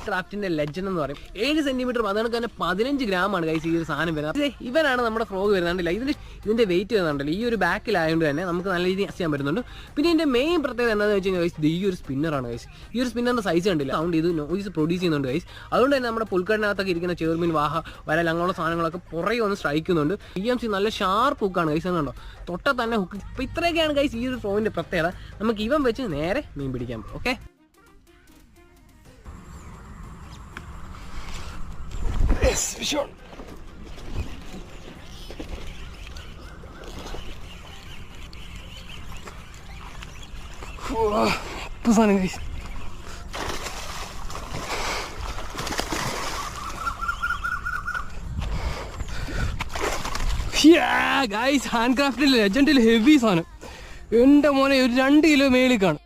ക്രാഫ്റ്റിന്റെ legend എന്ന് പറയും. 7 centimetre അതുകൊണ്ട് തന്നെ 15 ഗ്രാമാണ് ഗൈസ് ഈ ഒരു സാധനം വരുന്നത്. ഇവനാണ് നമ്മുടെ ഫ്രോഗ് വരുന്നുണ്ടല്ലോ. ഇതിന്റെ വെയിറ്റ് വരുന്നുണ്ടല്ലോ ഈ ഒരു ബാക്കിലായതുകൊണ്ട് തന്നെ നമുക്ക് നല്ല രീതിയിൽ ചെയ്യാൻ പറ്റുന്നുണ്ട്. പിന്നെ ഇതിന്റെ മെയിൻ പ്രത്യേകത എന്താണെന്ന് വെച്ച് കഴിഞ്ഞാൽ ഗൈസ് ഈ ഒരു സ്പിന്നറാണ് ഗൈസ്. ഈ ഒരു സ്പിന്നറിന്റെ സൈസ് കണ്ടില്ല, സൗണ്ട് ഇത് നോയ്സ് പ്രൊഡ്യൂസ് ചെയ്യുന്നുണ്ട് ഗൈസ്. അതുകൊണ്ട് തന്നെ നമ്മുടെ പുൽക്കടിനകത്തൊക്കെ ഇരിക്കുന്ന ചെറുമീൻ, വാഹ, വരൽ അങ്ങനെയുള്ള സാധനങ്ങളൊക്കെ പുറകെ ഒന്ന് സ്ട്രൈക്കുന്നുണ്ട്. BMC നല്ല ഷാർപ്പ് ഹുക്കാണ് ഗൈസ് എന്നുണ്ടോ, തൊട്ട തന്നെ ഹുക്ക്. ഇപ്പം ഇത്രയൊക്കെയാണ് ഗൈസ് ഈ ഒരു ഫ്രോഗിന്റെ പ്രത്യേകത. നമുക്ക് ഇവൻ വെച്ച് നേരെ മീൻ പിടിക്കാൻ പറ്റും. ഓക്കെ, സാധനം ഗൈസ്. ഗൈസ് ഹാൻഡ് ക്രാഫ്റ്റിൽ ലെജൻഡിൽ ഹെവി സാധനം. എൻ്റെ മോനെ ഒരു 2 കിലോ മേളിൽ കാണും.